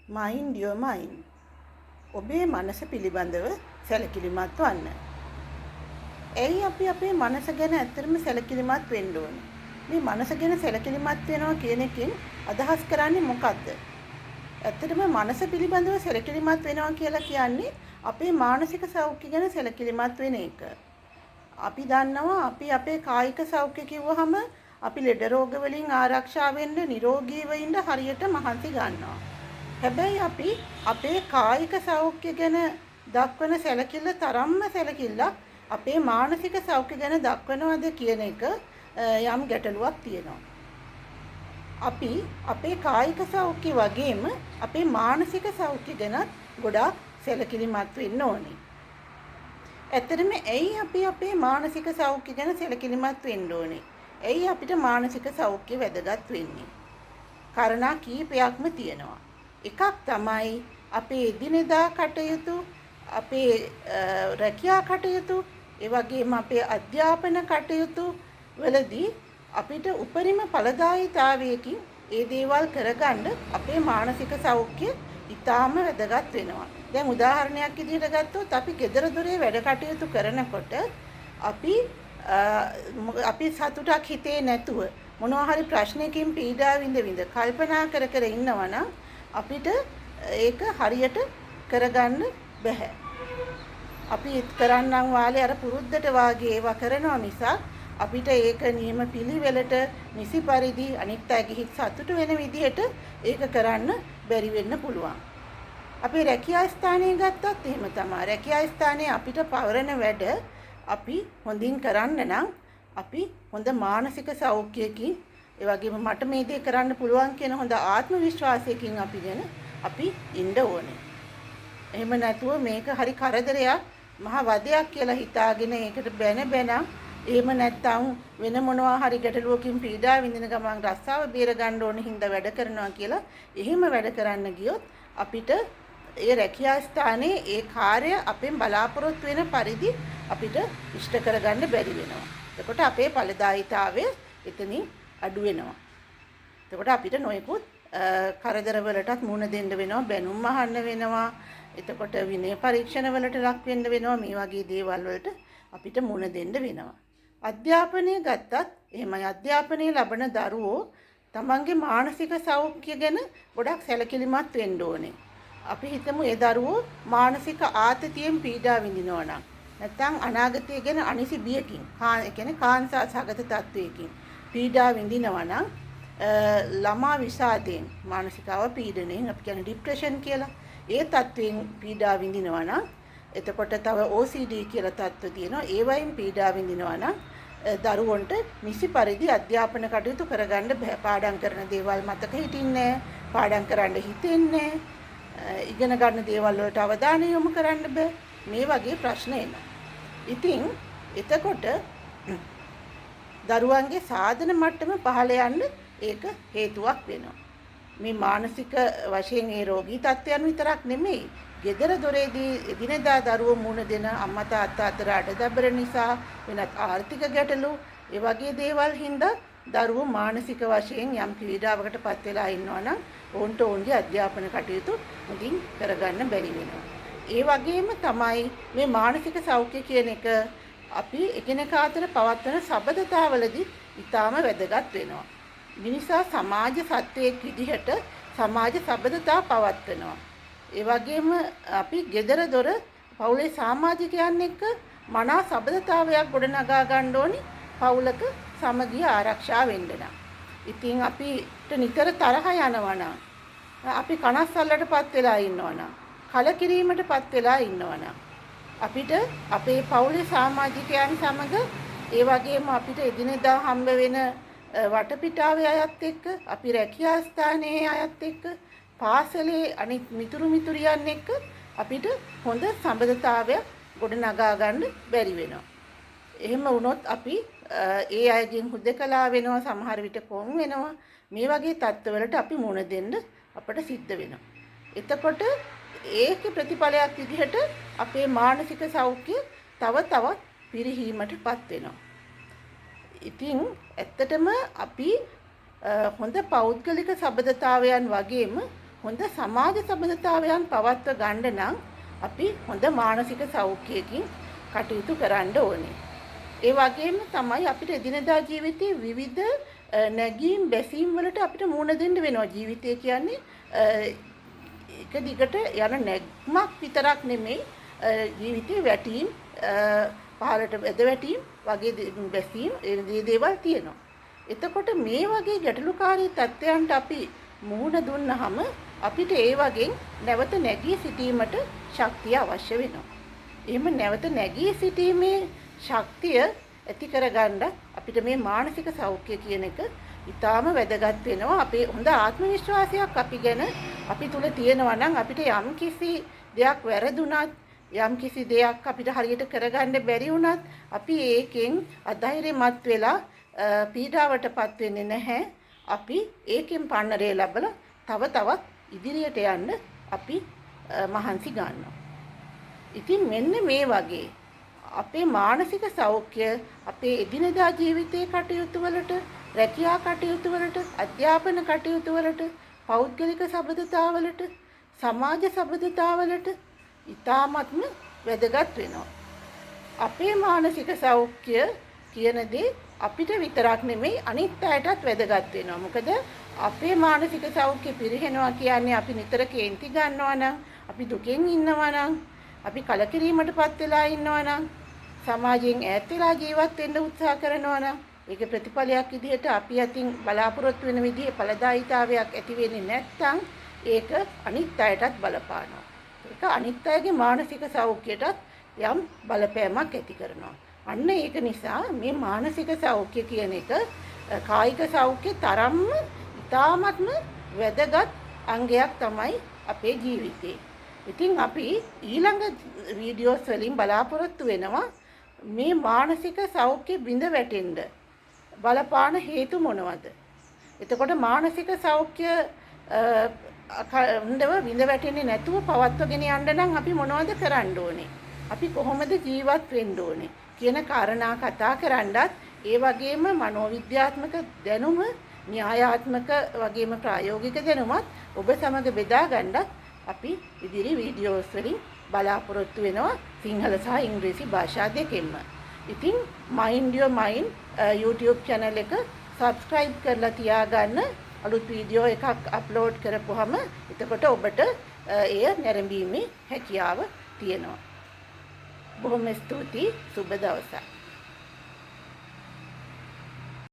Mind your mind. ඔබේ මනස පිළිබඳව සැලකිලිමත් වන්න. ඇයි අපි අපේ මනස ගැන ඇත්තටම සැලකිලිමත් වෙන්න ඕනේ? මේ මනස ගැන සැලකිලිමත් වෙනවා කියන එකෙන් අදහස් කරන්නේ මොකද්ද? ඇත්තටම මනස පිළිබඳව සැලකිලිමත් වෙනවා කියලා කියන්නේ අපේ මානසික සෞඛ්‍ය ගැන සැලකිලිමත් වෙන එක. අපි දන්නවා අපි අපේ කායික සෞඛ්‍ය කිව්වහම අපි ලෙඩ රෝග වලින් ආරක්ෂා වෙන්න නිරෝගීව ඉන්න හරියට මහන්සි ගන්නවා. හැබැයි අපි අපේ කායික සෞඛ්‍ය ගැන දක්වන සැලකිල්ල තරම්ම සැලකිල්ල අපේ මානසික සෞඛ්‍ය ගැන දක්වනවද කියන එක යම් ගැටලුවක් තියෙනවා. අපි අපේ කායික සෞඛ්‍ය වගේම අපේ මානසික සෞඛ්‍ය ගැන ගොඩාක් සැලකිලිමත් වෙන්න ඕනේ. ඇත්තටම ඇයි අපි අපේ මානසික සෞඛ්‍ය ගැන සැලකිලිමත් වෙන්න ඕනේ? ඇයි අපිට මානසික සෞඛ්‍ය වැදගත් වෙන්නේ? කාරණා කීපයක්ම තියෙනවා. එකක් තමයි අපේ එදිනෙදා කටයුතු, අපේ රැකියා කටයුතු, ඒ වගේම අපේ අධ්‍යාපන කටයුතු වලදී අපිට උපරිම ඵලදායීතාවයකින් ඒ දේවල් කරගන්න අපේ මානසික සෞඛ්‍ය ඉතාම වැදගත් වෙනවා. දැන් උදාහරණයක් විදිහට ගත්තොත් අපි ගෙදර දොරේ වැඩ කටයුතු කරනකොට අපි සතුටක් හිතේ නැතුව මොනවා හරි ප්‍රශ්නයකින් පීඩා විඳ කල්පනා කර ඉන්නවා නම් අපිට ඒක හරියට කරගන්න බැහැ. අපි කරන්නම් වාලේ අර පුරුද්දට වාගේ ඒවා කරනවා මිසක් අපිට ඒක නියම පිළිවෙලට නිසි පරිදි අනිත් අයගේ හිත සතුට වෙන විදිහට ඒක කරන්න බැරි වෙන්න පුළුවන්. අපි රැකියා ස්ථානයේ ගත්තත් එහෙම තමයි. රැකියා ස්ථානයේ අපිට පවරන වැඩ අපි හොඳින් කරන්න නම් අපි හොඳ මානසික සෞඛ්‍යයකින් ඒ වගේම මට මේ දේ කරන්න පුළුවන් කියන හොඳ ආත්ම විශ්වාසයකින් අපි ඉන්න ඕනේ. එහෙම නැතුව මේක හරි කරදරයක්, මහා වදයක් කියලා හිතාගෙන ඒකට බැන එහෙම නැත්නම් වෙන මොනවා හරි ගැටලුවකින් පීඩා විඳින ගමන් රස්සාව බේර ගන්න ඕන හින්දා වැඩ කරනවා කියලා එහෙම වැඩ කරන්න ගියොත් අපිට ඒ රැකියා ස්ථානයේ ඒ කාර්ය අපෙන් බලාපොරොත්තු වෙන පරිදි අපිට ඉෂ්ට කරගන්න බැරි වෙනවා. එතකොට අපේ ඵලදායීතාවය එතනින් අඩු වෙනවා. එතකොට අපිට නොයෙකුත් කරදර වලටත් මුහුණ දෙන්න වෙනවා, බැනුම් අහන්න වෙනවා. එතකොට විනය පරීක්ෂණ වලට ලක් වෙන්න වෙනවා. මේ වගේ දේවල් වලට අපිට මුහුණ දෙන්න වෙනවා. අධ්‍යාපනය ගත්තත් එහෙමයි. අධ්‍යාපනය ලබන දරුවෝ තමන්ගේ මානසික සෞඛ්‍ය ගැන ගොඩක් සැලකිලිමත් වෙන්න ඕනේ. අපි හිතමු ඒ දරුවෝ මානසික ආතතියෙන් පීඩා විඳිනවා නම් නැත්නම් අනාගතය ගැන අනිසි බියකින්, ඒ කියන්නේ කාන්තා සගත තත්වයකින් පීඩා විඳිනවා නම් ළමා විෂාදයෙන් මානසික අවපීඩනයෙන් අපි කියන්නේ ડિප්‍රෙෂන් කියලා ඒ තත්වයෙන් පීඩා විඳිනවා නම් එතකොට තව OCD කියලා තත්ත්ව තියෙනවා. ඒ වයින් පීඩා විඳිනවා නම් දරුවන්ට නිසි පරිදි අධ්‍යාපන කටයුතු කරගන්න බෑ. පාඩම් කරන දේවල් මතක හිටින්නේ නැහැ. පාඩම් කරන්න හිතෙන්නේ නැහැ. ඉගෙන ගන්න දේවල් වලට අවධානය යොමු කරන්න බෑ. මේ වගේ ප්‍රශ්න එනවා. ඉතින් එතකොට දරුවන්ගේ සාධන මට්ටම පහළ යන්න ඒක හේතුවක් වෙනවා. මේ මානසික වශයෙන් ඒ රෝගී තත්ත්වයන් විතරක් නෙමෙයි. ගෙදර දොරේදී එදිනෙදා දරුවෝ මුණ දෙන අම්මා තාත්තා අතර අඩදබර නිසා වෙනත් ආර්ථික ගැටලු ඒ වගේ දේවල් හින්දා දරුවෝ මානසික වශයෙන් යම් පීඩාවකට පත් වෙලා ඉන්නවා නම් ඔවුන්ට ඔවුන්ගේ අධ්‍යාපන කටයුතු මුදින් කරගන්න බැරි වෙනවා. ඒ වගේම තමයි මේ මානසික සෞඛ්‍ය කියන එක අපි එකිනෙකා අතර පවත්වන සබඳතාවලදී ඊටාම වැදගත් වෙනවා. මිනිසා සමාජ සත්වයක් විදිහට සමාජ සබඳතා පවත්වනවා. ඒ වගේම අපි ගෙදර දොර පවුලේ සමාජිකයන් එක්ක මනා සබඳතාවයක් ගොඩනගා ගන්න ඕනි පවුලක සමගිය ආරක්ෂා වෙන්න නම්. ඉතින් අපිට නිතර තරහ යනවා නම්, අපි කනස්සල්ලටපත් වෙලා ඉන්නවා නම්, කලකිරීමටපත් වෙලා ඉන්නවා නම් අපිට අපේ පවුලේ සමාජිකයන් සමග ඒ වගේම අපිට එදිනෙදා හම්බ වෙන වටපිටාවේ අයත් එක්ක, අපි රැකියා ස්ථානයේ අයත් එක්ක, පාසලේ අනිත් මිතුරියන් එක්ක අපිට හොඳ සම්බන්ධතාවයක් ගොඩනගා ගන්න බැරි වෙනවා. එහෙම වුණොත් අපි ඒ අයගෙන් හුදකලා වෙනවා, සමහර විට කොන් වෙනවා. මේ වගේ තත්ත්වවලට අපි මුහුණ දෙන්න අපට සිද්ධ වෙනවා. එතකොට ඒකේ ප්‍රතිඵලයක් විදිහට අපේ මානසික සෞඛ්‍ය තවත් පිරිහීමටපත් වෙනවා. ඉතින් ඇත්තටම අපි හොඳ පෞද්ගලික සබඳතාවයන් වගේම හොඳ සමාජ සබඳතාවයන් පවත්ව ගන්න නම් අපි හොඳ මානසික සෞඛ්‍යයකින් කටයුතු කරන්න ඕනේ. ඒ වගේම තමයි අපිට එදිනදා ජීවිතයේ විවිධ නැගීම් බැසීම් වලට අපිට මුහුණ දෙන්න වෙනවා. ජීවිතය කියන්නේ එක දිගට යන නැග්මක් විතරක් නෙමෙයි, ජීවිතේ වැටීම්, පහළට වැද වැටීම් වගේ බැසීම් ඒ දේවල් තියෙනවා. එතකොට මේ වගේ ගැටලුකාරී තත්ත්වයන්ට අපි මුහුණ දුන්නාම අපිට ඒ වගේ නැවත නැගී සිටීමට ශක්තිය අවශ්‍ය වෙනවා. එහෙම නැවත නැගී සිටීමේ ශක්තිය ඇති කරගන්න අපිට මේ මානසික සෞඛ්‍ය කියන එක ඊටාම වැදගත් වෙනවා. අපේ හොඳ ආත්ම විශ්වාසයක් අපි ගැන අපි තුල තියෙනවා නම් අපිට යම් කිසි දෙයක් වැරදුනත්, යම් කිසි දෙයක් අපිට හරියට කරගන්න බැරි වුණත් අපි ඒකෙන් අධෛර්යමත් වෙලා පීඩාවටපත් වෙන්නේ නැහැ. අපි ඒකෙන් පන්නරේ ලැබලා තව තවත් ඉදිරියට යන්න අපි මහන්සි ගන්නවා. ඉතින් මෙන්න මේ වගේ අපේ මානසික සෞඛ්‍ය අපේ එදිනදා ජීවිතයේ කටයුතු වලට, රැකියා කටයුතු වලට, අධ්‍යාපන කටයුතු වලට, පෞද්ගලික සබඳතාවලට, සමාජ සබඳතාවලට ඉතාමත්ම වැදගත් වෙනවා. අපේ මානසික සෞඛ්‍ය කියන දේ අපිට විතරක් නෙමෙයි අනිත් අයටත් වැදගත් වෙනවා. මොකද අපේ මානසික සෞඛ්‍ය පිරිහෙනවා කියන්නේ අපි නිතර කේන්ති ගන්නවා නම්, අපි දුකෙන් ඉන්නවා නම්, අපි කලකිරීමටපත් වෙලා ඉන්නවා නම්, සමාජයෙන් ඈත් වෙලා ජීවත් වෙන්න උත්සාහ කරනවා නම්, ඒක ප්‍රතිඵලයක් විදිහට අපි අතින් බලාපොරොත්තු වෙන විදිහේ ඵලදායීතාවයක් ඇති වෙන්නේ නැත්නම් ඒක අනිත් අයටත් බලපානවා. ඒක අනිත් අයගේ මානසික සෞඛ්‍යයටත් යම් බලපෑමක් ඇති කරනවා. අන්න ඒක නිසා මේ මානසික සෞඛ්‍ය කියන එක කායික සෞඛ්‍ය තරම්ම ඉතාමත්ම වැදගත් අංගයක් තමයි අපේ ජීවිතේ. ඉතින් අපි ඊළඟ වීඩියෝස් වලින් බලාපොරොත්තු වෙනවා මේ මානසික සෞඛ්‍ය බිඳ වැටෙන්න බලපාන හේතු මොනවද? එතකොට මානසික සෞඛ්‍ය හොඳව බිඳ වැටෙන්නේ නැතුව පවත්වගෙන යන්න නම් අපි මොනවද කරන්න ඕනේ? අපි කොහොමද ජීවත් වෙන්න ඕනේ කියන කාරණා කතා කරන්නත්, ඒ වගේම මනෝවිද්‍යාත්මක දැනුම, න්‍යායාත්මක වගේම ප්‍රායෝගික දැනුමත් ඔබ සමග බෙදා ගන්නත් අපි ඉදිරි වීඩියෝස් වලින් බලාපොරොත්තු වෙනවා, සිංහල සහ ඉංග්‍රීසි භාෂා දෙකෙන්ම. ඉතින් Mind Your Mind YouTube channel එක subscribe කරලා තියාගන්න. අලුත් වීඩියෝ එකක් අප්ලෝඩ් කරපුවම එතකොට ඔබට එය නැරඹීමේ හැකියාව තියෙනවා. බොහොම ස්තුතියි. සුබ දවසක්.